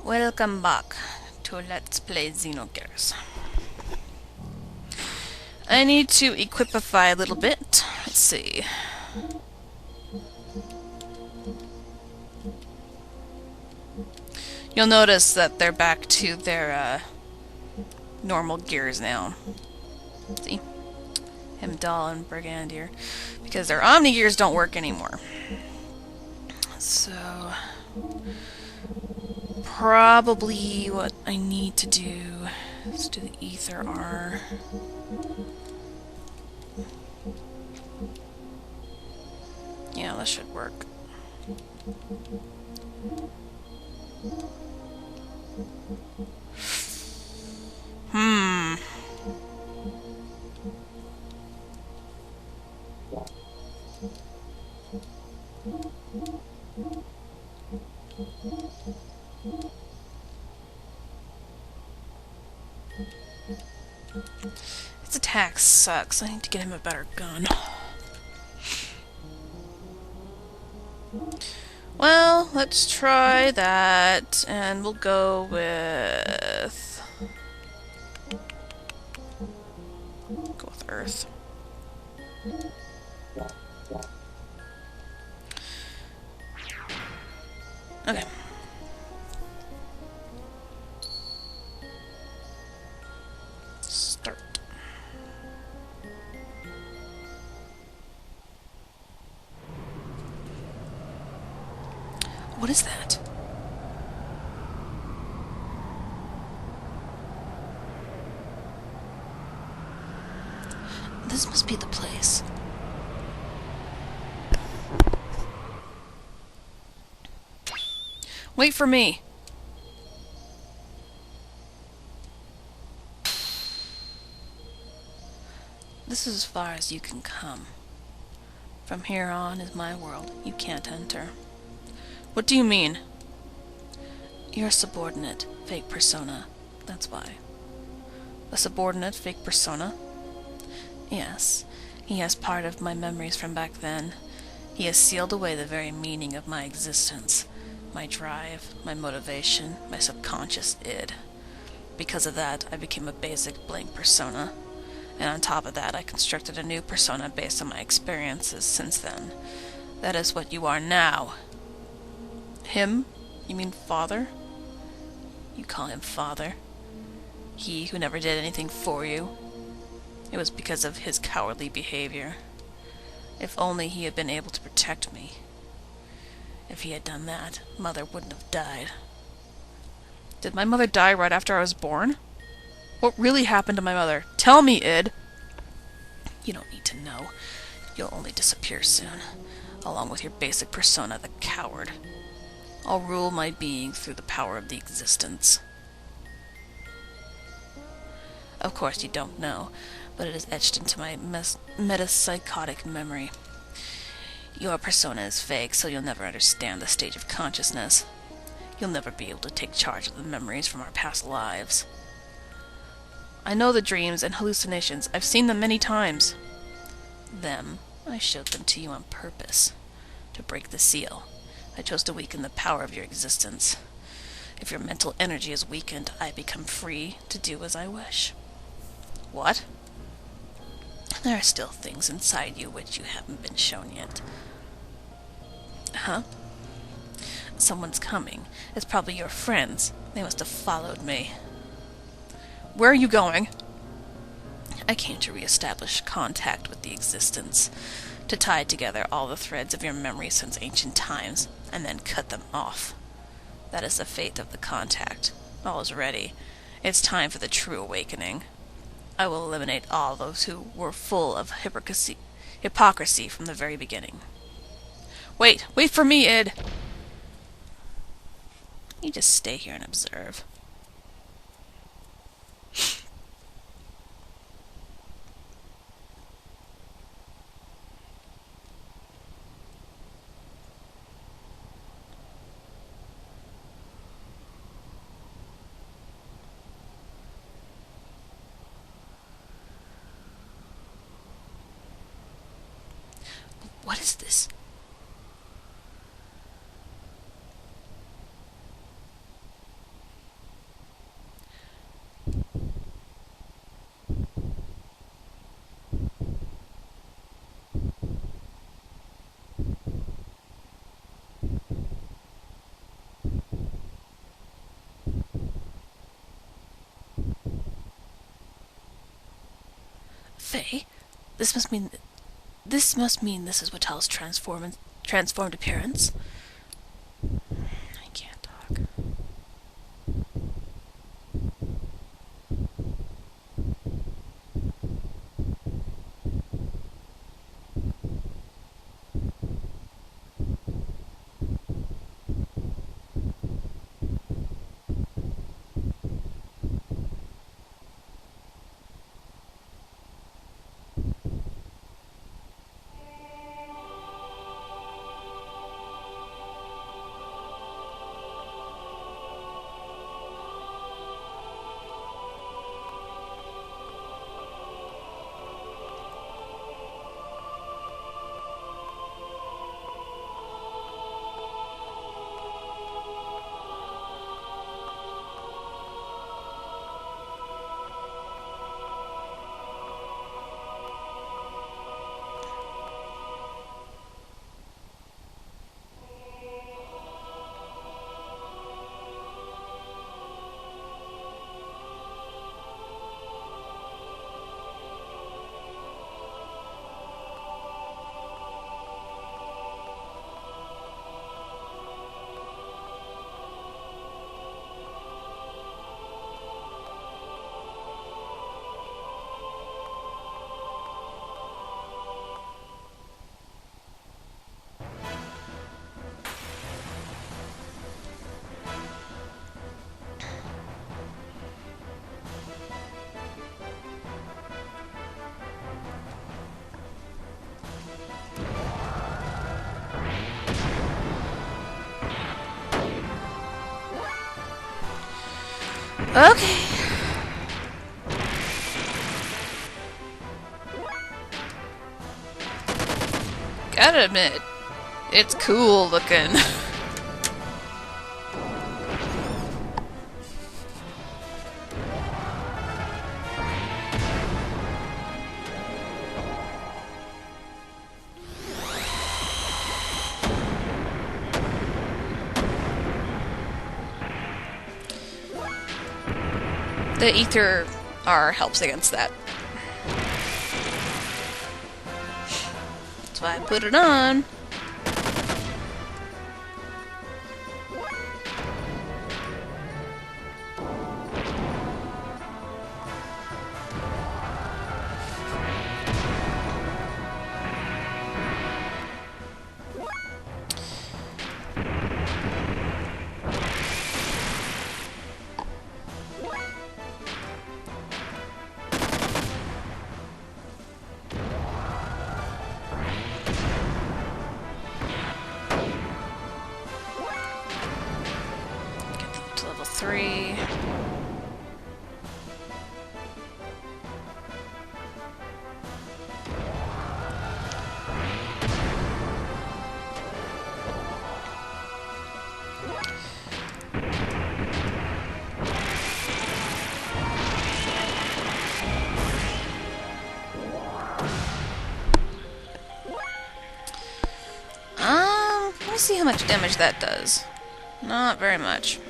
Welcome back to Let's Play Xenogears. I need to equipify a little bit. Let's see. You'll notice that they're back to their normal gears now. See? Hemdall and Brigandier. Because their Omni gears don't work anymore. So probably what I need to do is do the Ether R. Yeah, that should work. His attack sucks. I need to get him a better gun. Well, let's try that, and we'll go with... Earth. Okay. Start. What is that? This must be the place. Wait for me. This is as far as you can come. From here on is my world. You can't enter. What do you mean? You're a subordinate, fake persona. That's why. A subordinate, fake persona? Yes. He has part of my memories from back then. He has sealed away the very meaning of my existence. My drive, my motivation, my subconscious id. Because of that, I became a basic blank persona. And on top of that, I constructed a new persona based on my experiences since then. That is what you are now. Him? You mean father? You call him father? He who never did anything for you? It was because of his cowardly behavior. If only he had been able to protect me. If he had done that, Mother wouldn't have died. Did my mother die right after I was born? What really happened to my mother? Tell me, Id! You don't need to know. You'll only disappear soon, along with your basic persona, the coward. I'll rule my being through the power of the existence. Of course you don't know, but it is etched into my metapsychotic memory. Your persona is fake, so you'll never understand the stage of consciousness. You'll never be able to take charge of the memories from our past lives. I know the dreams and hallucinations. I've seen them many times. I showed them to you on purpose. To break the seal. I chose to weaken the power of your existence. If your mental energy is weakened, I become free to do as I wish. What? There are still things inside you which you haven't been shown yet. Huh? Someone's coming. It's probably your friends. They must have followed me. Where are you going? I came to re-establish contact with the existence, to tie together all the threads of your memory since ancient times, and then cut them off. That is the fate of the contact. All is ready. It's time for the true awakening. I will eliminate all those who were full of hypocrisy from the very beginning. Wait for me, Id! You just stay here and observe. What is this? Faye, this must mean this is Watel's transformed appearance. I can't talk. Okay. Gotta admit, it's cool looking. The ether R helps against that. That's why I put it on. To level 3. Let me see how much damage that does. Not very much.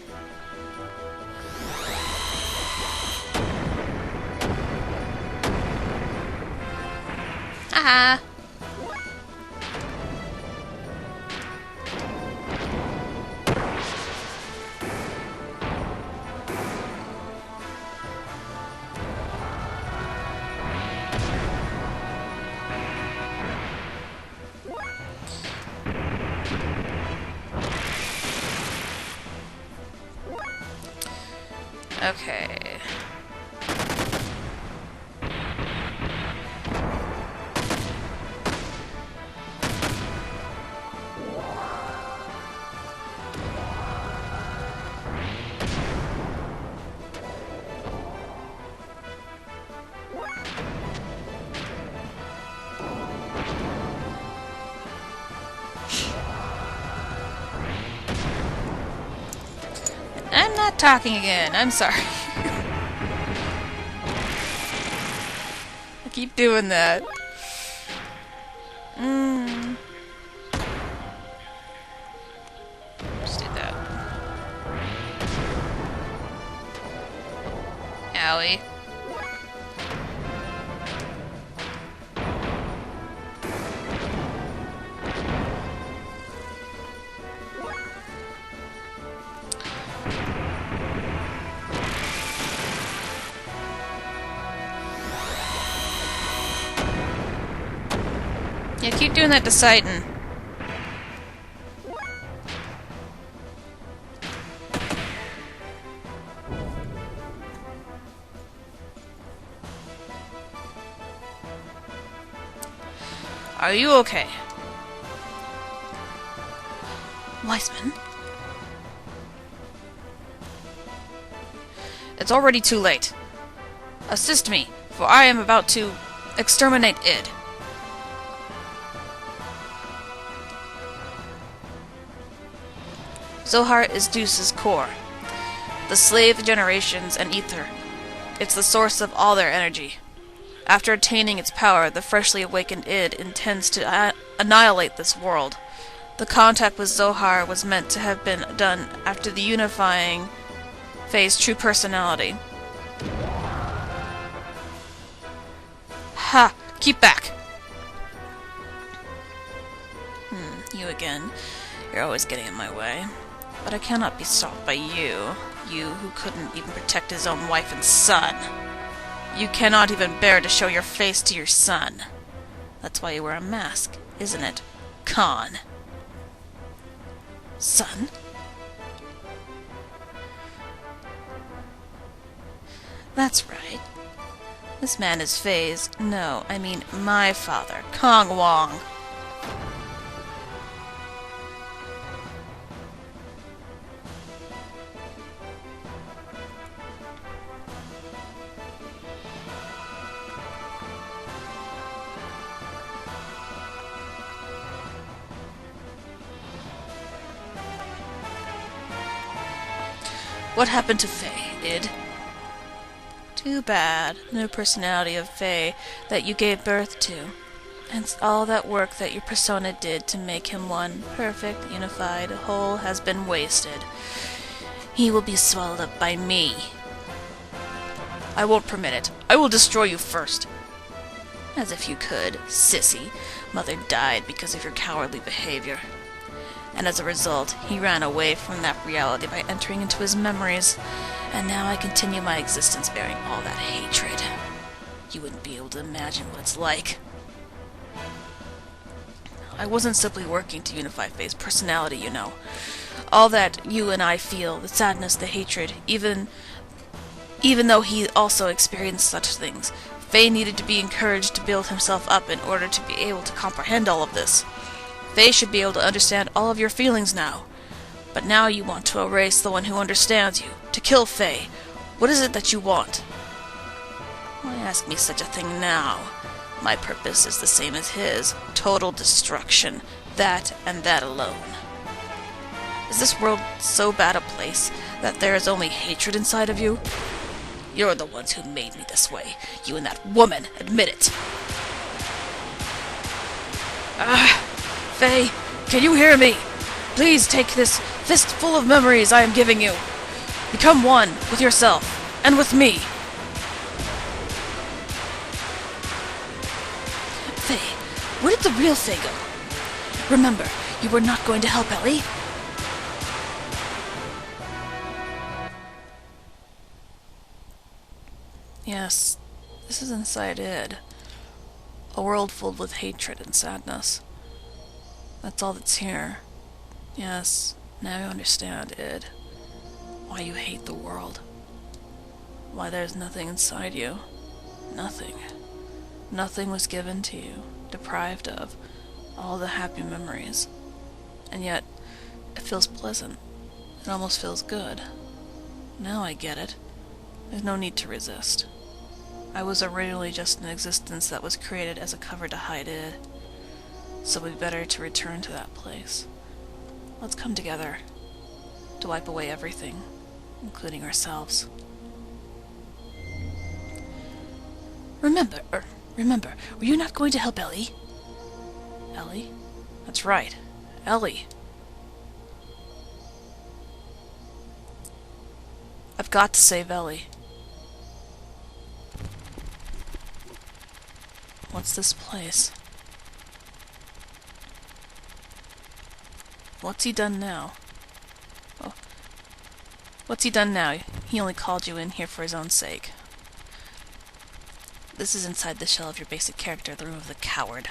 Haha. Okay. I'm not talking again. I'm sorry. I keep doing that. Just do that. Owie. doing that to Citan. Are you okay? Wiseman? It's already too late. Assist me, for I am about to exterminate id. Zohar is Deuce's core, the slave generations and ether. It's the source of all their energy. After attaining its power, the freshly awakened id intends to annihilate this world. The contact with Zohar was meant to have been done after the unifying Faye's true personality. Ha! Keep back! You again. You're always getting in my way. But I cannot be stopped by you. You who couldn't even protect his own wife and son. You cannot even bear to show your face to your son. That's why you wear a mask, isn't it, Khan? Son? That's right. This man is Faye's, no, I mean my father, Kong Wong. What happened to Faye, id? Too bad. No personality of Faye that you gave birth to. And all that work that your persona did to make him one perfect, unified whole has been wasted. He will be swallowed up by me. I won't permit it. I will destroy you first. As if you could, sissy. Mother died because of your cowardly behavior. And as a result, he ran away from that reality by entering into his memories, and now I continue my existence bearing all that hatred. You wouldn't be able to imagine what it's like. I wasn't simply working to unify Faye's personality, you know. All that you and I feel, the sadness, the hatred, even though he also experienced such things, Faye needed to be encouraged to build himself up in order to be able to comprehend all of this. Faye should be able to understand all of your feelings now. But now you want to erase the one who understands you, to kill Faye. What is it that you want? Why ask me such a thing now? My purpose is the same as his, total destruction, that and that alone. Is this world so bad a place that there is only hatred inside of you? You're the ones who made me this way. You and that woman, admit it. Faye, can you hear me? Please take this fistful of memories I am giving you. Become one with yourself, and with me. Faye, where did the real Faye go? Remember, you were not going to help Ellie? Yes, this is inside id. A world filled with hatred and sadness. That's all that's here. Yes, now you understand, id. Why you hate the world. Why there's nothing inside you. Nothing. Nothing was given to you, deprived of, all the happy memories. And yet, it feels pleasant. It almost feels good. Now I get it. There's no need to resist. I was originally just an existence that was created as a cover to hide id. So we'd better to return to that place. Let's come together to wipe away everything, including ourselves. Remember, were you not going to help Ellie? Ellie? That's right, Ellie. I've got to save Ellie. What's this place? What's he done now? Oh. What's he done now? He only called you in here for his own sake. This is inside the shell of your basic character, the room of the coward.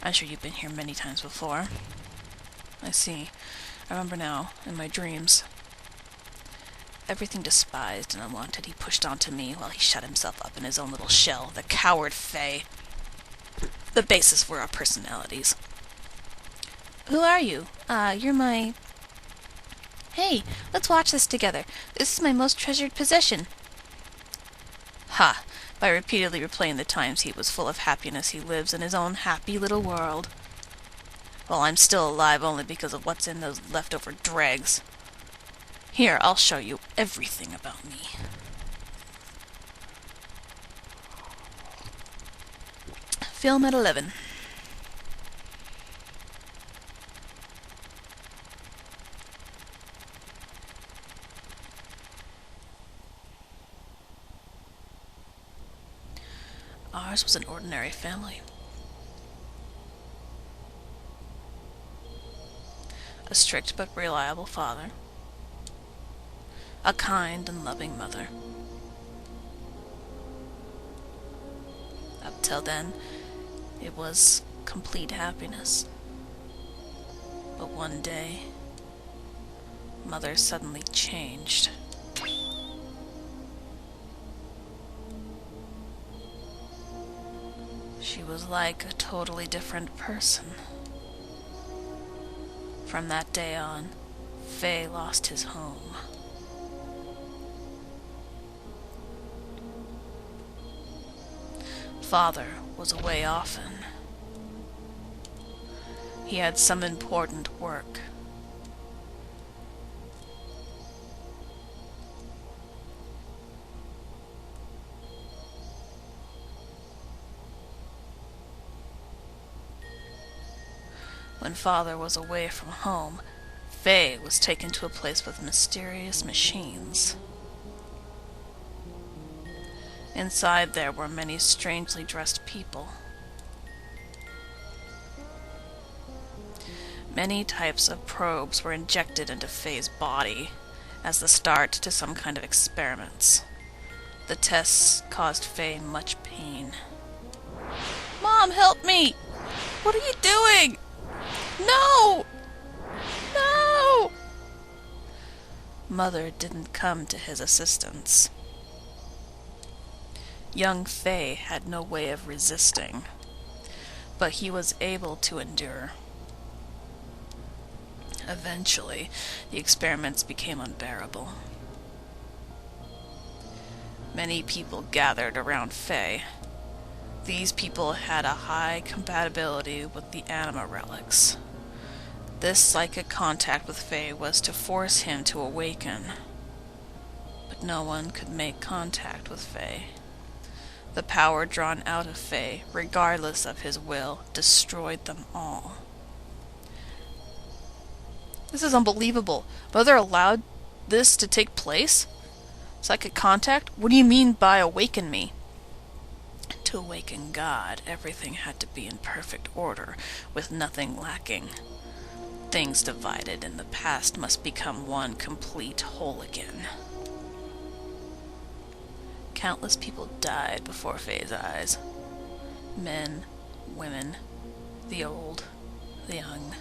I'm sure you've been here many times before. I see. I remember now, in my dreams. Everything despised and unwanted he pushed onto me while he shut himself up in his own little shell, the coward Fae. The basis for our personalities. Who are you? You're my... Hey, let's watch this together. This is my most treasured possession. Ha! By repeatedly replaying the times he was full of happiness, he lives in his own happy little world. Well, I'm still alive only because of what's in those leftover dregs. Here, I'll show you everything about me. Film at 11. Ours was an ordinary family. A strict but reliable father. A kind and loving mother. Up till then, it was complete happiness. But one day, Mother suddenly changed. She was like a totally different person. From that day on, Faye lost his home. Father was away often. He had some important work. When Father was away from home, Faye was taken to a place with mysterious machines. Inside there were many strangely dressed people. Many types of probes were injected into Faye's body as the start to some kind of experiments. The tests caused Faye much pain. Mom, help me! What are you doing? No! No! Mother didn't come to his assistance. Young Faye had no way of resisting, but he was able to endure. Eventually, the experiments became unbearable. Many people gathered around Faye. These people had a high compatibility with the anima relics. This psychic contact with Faye was to force him to awaken. But no one could make contact with Faye. The power drawn out of Faye, regardless of his will, destroyed them all. This is unbelievable. Mother allowed this to take place? Psychic contact? What do you mean by awaken me? To awaken God, everything had to be in perfect order, with nothing lacking. Things divided in the past must become one complete whole again. Countless people died before Faye's eyes. Men, women, the old, the young,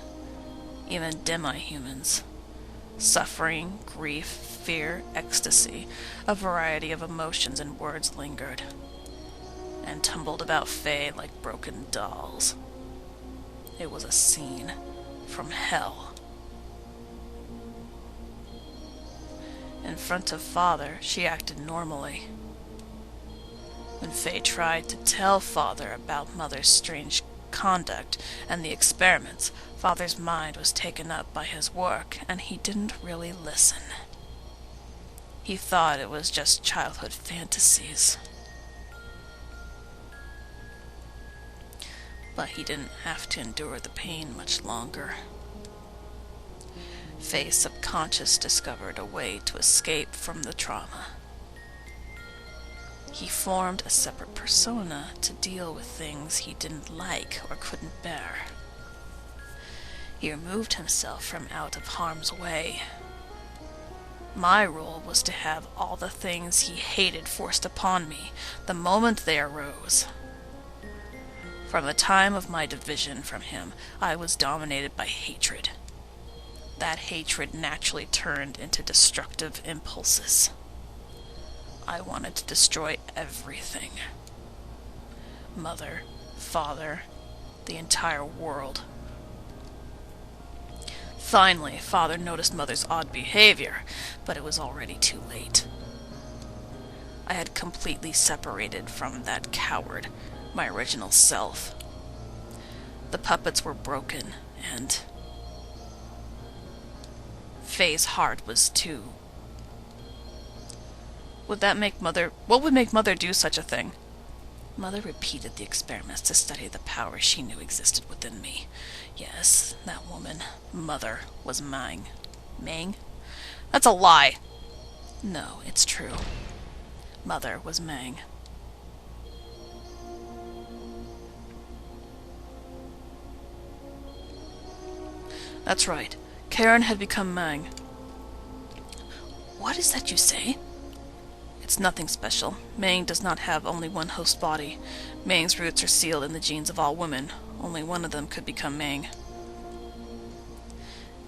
even demi-humans. Suffering, grief, fear, ecstasy, a variety of emotions and words lingered, and tumbled about Faye like broken dolls. It was a scene from hell. In front of Father, she acted normally. When Faye tried to tell Father about Mother's strange conduct and the experiments, Father's mind was taken up by his work, and he didn't really listen. He thought it was just childhood fantasies. But he didn't have to endure the pain much longer. Faye's subconscious discovered a way to escape from the trauma. He formed a separate persona to deal with things he didn't like or couldn't bear. He removed himself from out of harm's way. My role was to have all the things he hated forced upon me the moment they arose. From the time of my division from him, I was dominated by hatred. That hatred naturally turned into destructive impulses. I wanted to destroy everything. Mother, father, the entire world. Finally, father noticed mother's odd behavior, but it was already too late. I had completely separated from that coward, my original self. The puppets were broken, and Faye's heart was too. What would make Mother do such a thing? Mother repeated the experiments to study the power she knew existed within me. Yes, that woman, Mother, was Mang. Mang? That's a lie! No, it's true. Mother was Mang. That's right. Karen had become Mang. What is that you say? It's nothing special. Mang does not have only one host body. Mang's roots are sealed in the genes of all women. Only one of them could become Mang.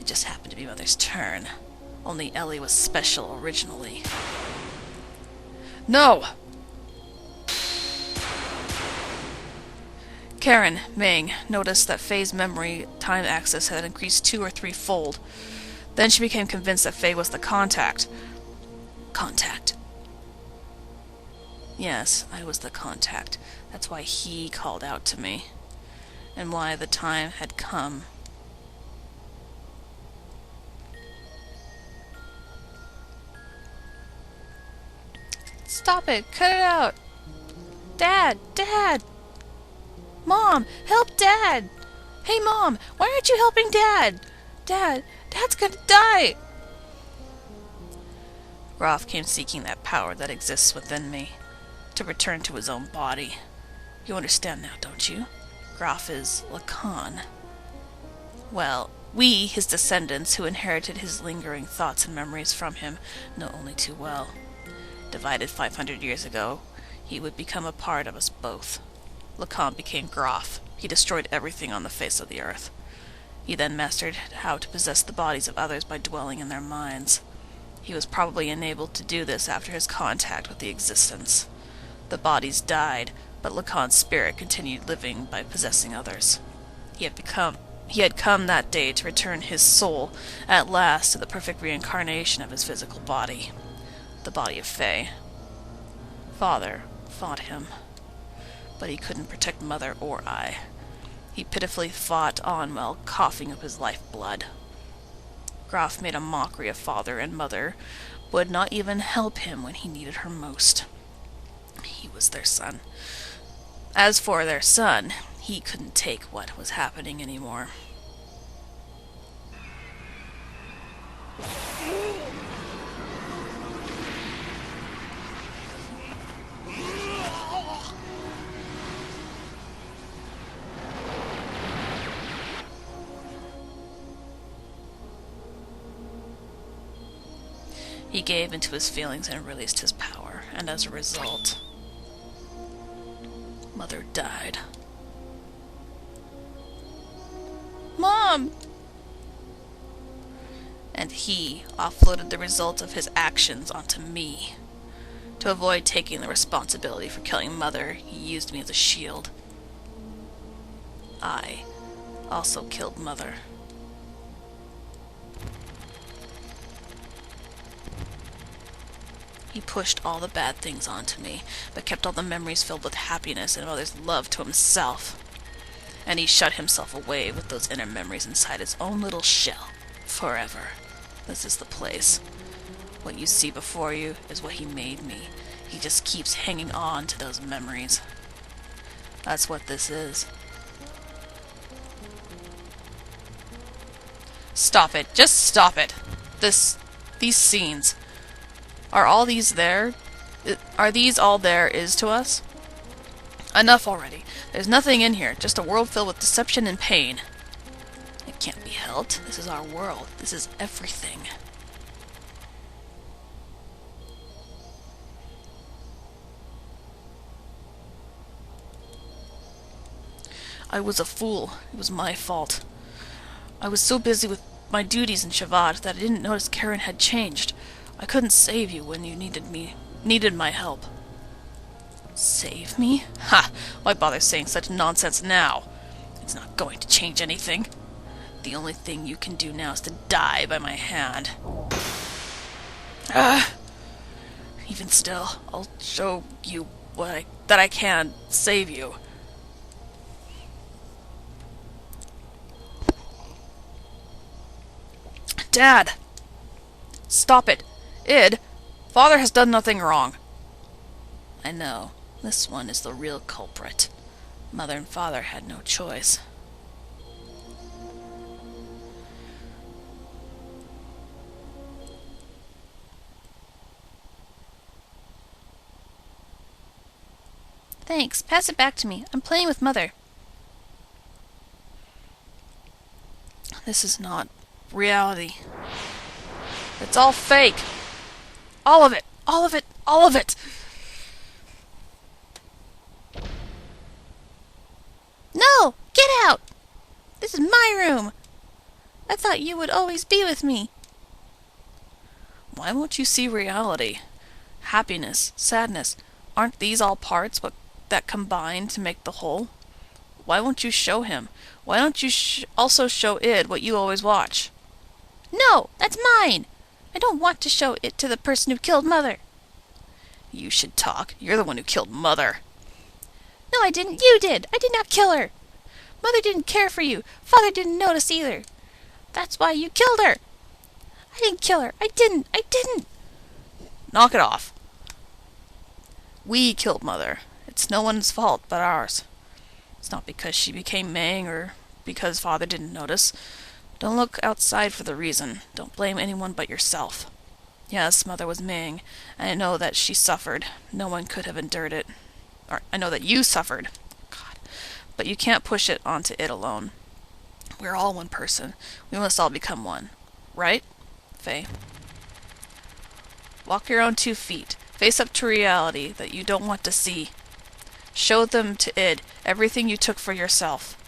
It just happened to be Mother's turn. Only Ellie was special originally. No! Karen, Mang, noticed that Faye's memory time access had increased 2 or 3-fold. Then she became convinced that Faye was the contact. Contact. Yes, I was the contact. That's why he called out to me. And why the time had come. Stop it! Cut it out! Dad! Dad! Mom! Help Dad! Hey Mom! Why aren't you helping Dad? Dad's gonna die! Groff came seeking that power that exists within me, to return to his own body. You understand now, don't you? Groff is Lacan. Well, we, his descendants, who inherited his lingering thoughts and memories from him, know only too well. Divided 500 years ago, he would become a part of us both. Lacan became Groff. He destroyed everything on the face of the earth. He then mastered how to possess the bodies of others by dwelling in their minds. He was probably enabled to do this after his contact with the existence. The bodies died, but Lacan's spirit continued living by possessing others. He had come that day to return his soul, at last, to the perfect reincarnation of his physical body. The body of Faye. Father fought him, but he couldn't protect Mother or I. He pitifully fought on while coughing up his lifeblood. Groff made a mockery of Father, and Mother would not even help him when he needed her most. He was their son. As for their son, he couldn't take what was happening anymore. He gave into his feelings and released his power, and as a result, Mother died. Mom! And he offloaded the result of his actions onto me. To avoid taking the responsibility for killing Mother, he used me as a shield. I also killed Mother. He pushed all the bad things onto me, but kept all the memories filled with happiness and Mother's love to himself. And he shut himself away with those inner memories inside his own little shell, forever. This is the place. What you see before you is what he made me. He just keeps hanging on to those memories. That's what this is. Stop it. Just stop it. These scenes. Are all these there? Are these all there is to us? Enough already. There's nothing in here, just a world filled with deception and pain. It can't be helped. This is our world. This is everything. I was a fool. It was my fault. I was so busy with my duties in Shavad that I didn't notice Karen had changed. I couldn't save you when you needed my help. Save me? Ha! Why bother saying such nonsense now? It's not going to change anything. The only thing you can do now is to die by my hand. Even still, I'll show you that I can save you. Dad! Stop it! Id! Father has done nothing wrong. I know. This one is the real culprit. Mother and father had no choice. Thanks. Pass it back to me. I'm playing with Mother. This is not reality. It's all fake. All of it. All of it. All of it. No! Get out! This is my room. I thought you would always be with me. Why won't you see reality? Happiness, sadness, aren't these all parts that combine to make the whole? Why won't you show him? Why don't you also show Id what you always watch? No, that's mine! I don't want to show it to the person who killed Mother. You should talk. You're the one who killed Mother. No, I didn't. You did. I did not kill her. Mother didn't care for you. Father didn't notice either. That's why you killed her. I didn't kill her. I didn't. I didn't. Knock it off. We killed Mother. It's no one's fault but ours. It's not because she became Mang or because Father didn't notice. Don't look outside for the reason. Don't blame anyone but yourself. Yes, Mother was Mang, and I know that she suffered. No one could have endured it. Or, I know that you suffered. God. But you can't push it onto it alone. We're all one person. We must all become one. Right, Faye? Walk your own 2 feet. Face up to reality that you don't want to see. Show them to Id everything you took for yourself.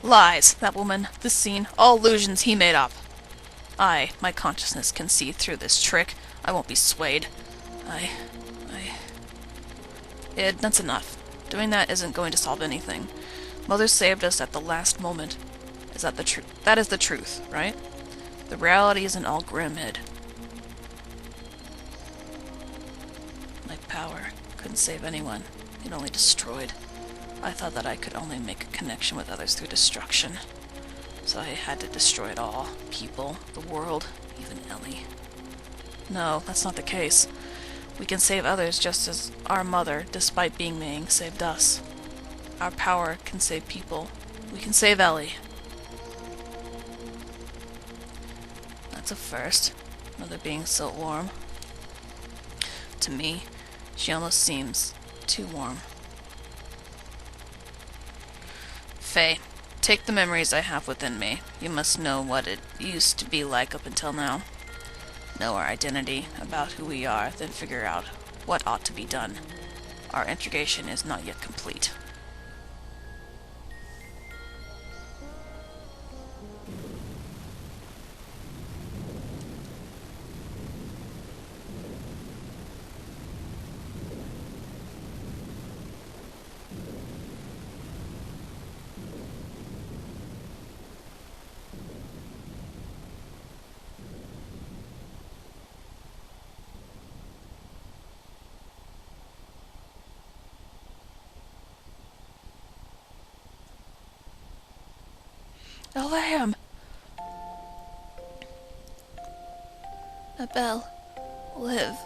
Lies, that woman, this scene, all illusions he made up. My consciousness can see through this trick. I won't be swayed. Id, that's enough. Doing that isn't going to solve anything. Mother saved us at the last moment. Is that the truth? That is the truth, right? The reality isn't all grim, Id. My power couldn't save anyone. It only destroyed. I thought that I could only make a connection with others through destruction. So I had to destroy it all. People, the world, even Ellie. No, that's not the case. We can save others just as our mother, despite being Mang, saved us. Our power can save people. We can save Ellie. That's a first. Mother being so warm. To me, she almost seems too warm. Faye, take the memories I have within me. You must know what it used to be like up until now. Know our identity, about who we are, then figure out what ought to be done. Our integration is not yet complete. Elam! Abel, live.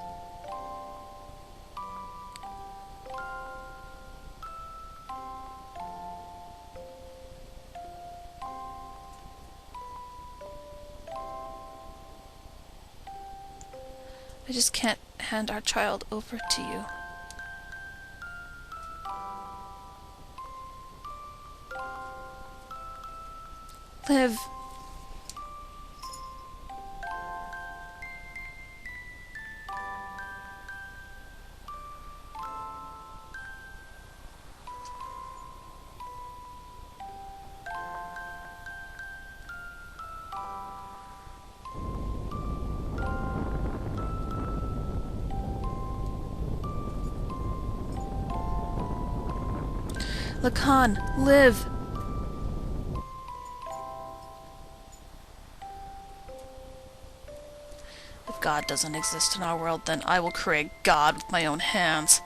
I just can't hand our child over to you. Live. Lacan, live! If God doesn't exist in our world, then I will create God with my own hands.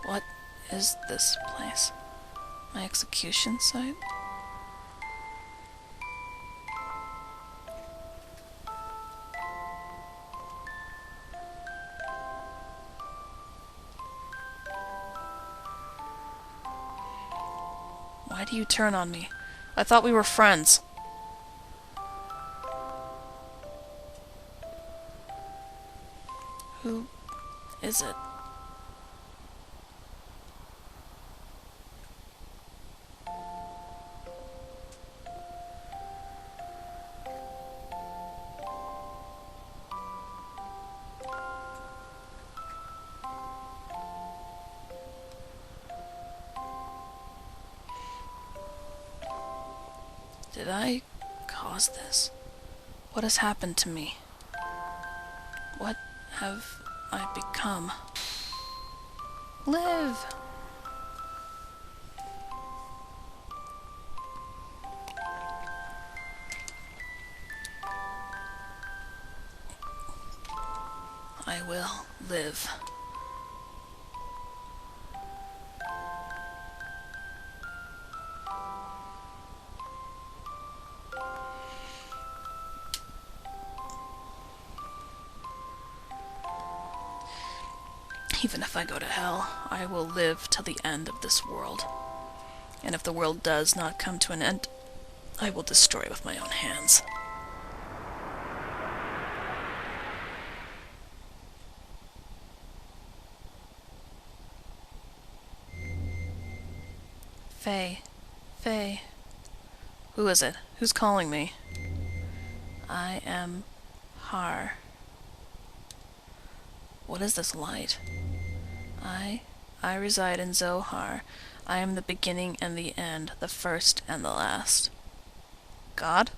What is this place? My execution site? Why do you turn on me? I thought we were friends. Who is it? Did I cause this? What has happened to me? What have I become? Live! I will live. Even if I go to hell, I will live till the end of this world. And if the world does not come to an end, I will destroy it with my own hands. Faye. Who is it? Who's calling me? I am Har. What is this light? I reside in Zohar. I am the beginning and the end, the first and the last. God?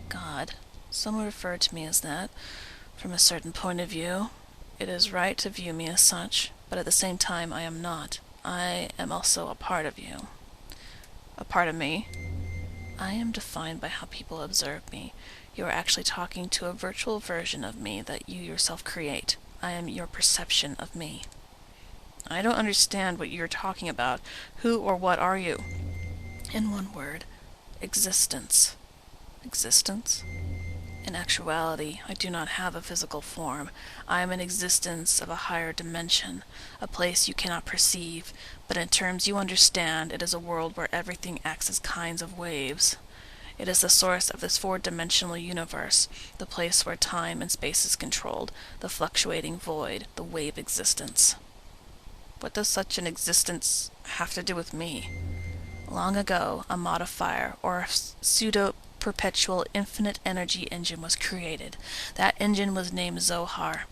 God. Some would refer to me as that. From a certain point of view, it is right to view me as such, but at the same time I am not. I am also a part of you. A part of me? I am defined by how people observe me. You are actually talking to a virtual version of me that you yourself create. I am your perception of me. I don't understand what you're talking about. Who or what are you? In one word, existence. Existence? In actuality, I do not have a physical form. I am an existence of a higher dimension, a place you cannot perceive, but in terms you understand, it is a world where everything acts as kinds of waves. It is the source of this four-dimensional universe, the place where time and space is controlled, the fluctuating void, the wave existence. What does such an existence have to do with me? Long ago, a modifier, or a pseudo-perpetual infinite energy engine was created. That engine was named Zohar.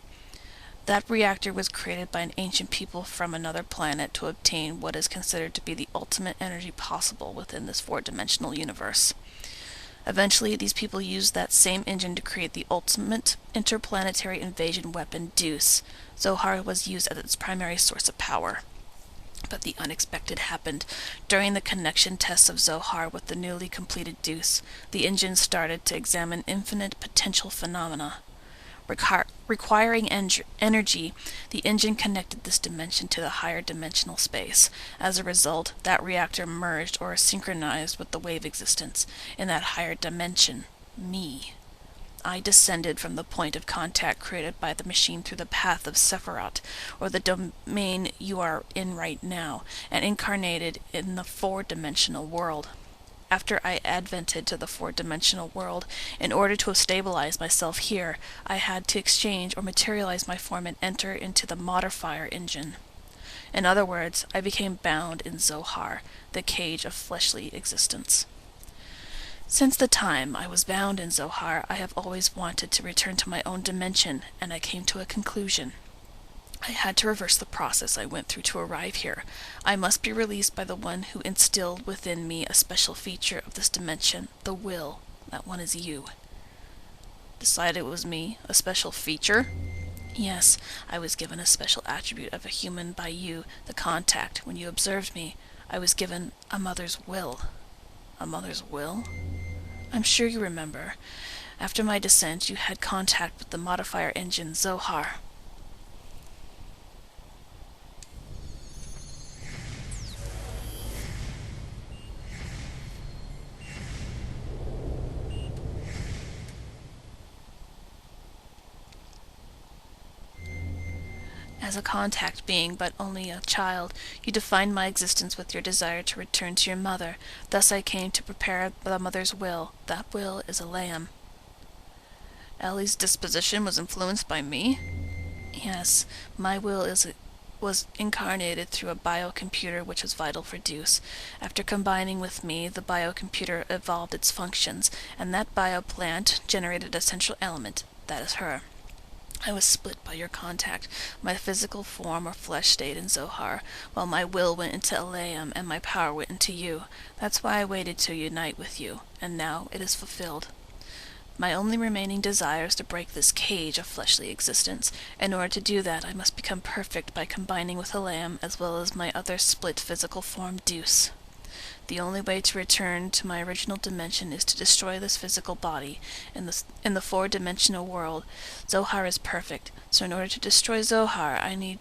That reactor was created by an ancient people from another planet to obtain what is considered to be the ultimate energy possible within this four-dimensional universe. Eventually, these people used that same engine to create the ultimate interplanetary invasion weapon, Deuce. Zohar was used as its primary source of power. But the unexpected happened. During the connection tests of Zohar with the newly completed Deuce, the engine started to examine infinite potential phenomena. Requiring energy, the engine connected this dimension to the higher dimensional space. As a result, that reactor merged or synchronized with the wave existence in that higher dimension, me. I descended from the point of contact created by the machine through the path of Sephiroth, or the domain you are in right now, and incarnated in the four-dimensional world. After I advented to the four-dimensional world, in order to stabilize myself here, I had to exchange or materialize my form and enter into the modifier engine. In other words, I became bound in Zohar, the cage of fleshly existence. Since the time I was bound in Zohar, I have always wanted to return to my own dimension, and I came to a conclusion. I had to reverse the process I went through to arrive here. I must be released by the one who instilled within me a special feature of this dimension, the will. That one is you. Decided it was me? A special feature? Yes, I was given a special attribute of a human by you, the contact. When you observed me, I was given a mother's will. A mother's will? I'm sure you remember. After my descent, you had contact with the modifier engine Zohar. As a contact being, but only a child, you defined my existence with your desire to return to your mother. Thus I came to prepare the mother's will. That will is a lamb. Ellie's disposition was influenced by me? Yes, my will was incarnated through a biocomputer which was vital for Deuce. After combining with me, the biocomputer evolved its functions, and that bioplant generated a central element. That is her. I was split by your contact. My physical form or flesh stayed in Zohar, while my will went into Aleum and my power went into you. That's why I waited to unite with you, and now it is fulfilled. My only remaining desire is to break this cage of fleshly existence. In order to do that, I must become perfect by combining with Aleum as well as my other split physical form, Deuce. The only way to return to my original dimension is to destroy this physical body. In the four-dimensional world, Zohar is perfect, so in order to destroy Zohar, I need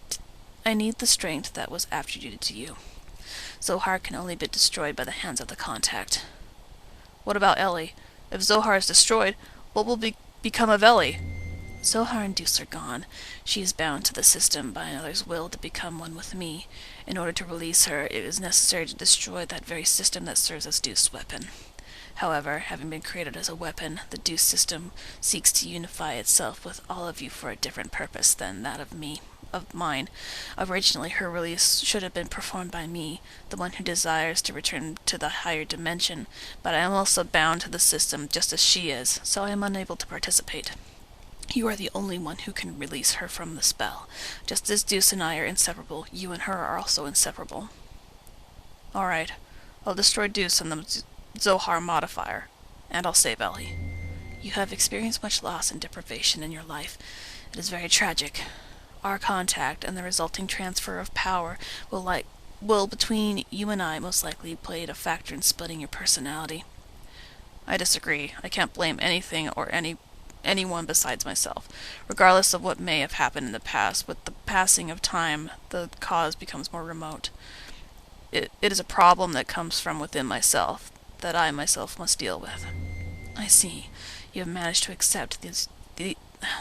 the strength that was attributed to you. Zohar can only be destroyed by the hands of the contact. What about Ellie? If Zohar is destroyed, what will become of Ellie? Zohar and Deuce are gone. She is bound to the system by another's will to become one with me. In order to release her, it is necessary to destroy that very system that serves as Deuce's weapon. However, having been created as a weapon, the Deuce system seeks to unify itself with all of you for a different purpose than that of mine. Originally, her release should have been performed by me, the one who desires to return to the higher dimension, but I am also bound to the system just as she is, so I am unable to participate. You are the only one who can release her from the spell. Just as Deuce and I are inseparable, you and her are also inseparable. Alright, I'll destroy Deuce and the Zohar modifier, and I'll save Ellie. You have experienced much loss and deprivation in your life. It is very tragic. Our contact and the resulting transfer of power will between you and I most likely played a factor in splitting your personality. I disagree. I can't blame anything or anyone besides myself. Regardless of what may have happened in the past, with the passing of time, the cause becomes more remote. It is a problem that comes from within myself, that I myself must deal with. I see. You have managed to accept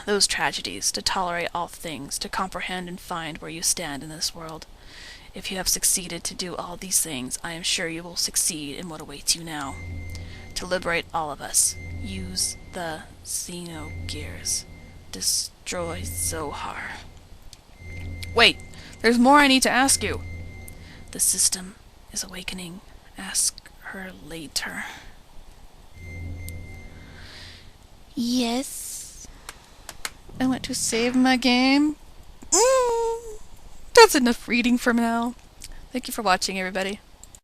those tragedies, to tolerate all things, to comprehend and find where you stand in this world. If you have succeeded to do all these things, I am sure you will succeed in what awaits you now. To liberate all of us, use the Xenogears. Destroy Zohar. Wait! There's more I need to ask you! The system is awakening. Ask her later. Yes. I want to save my game. That's enough reading for now. Thank you for watching, everybody.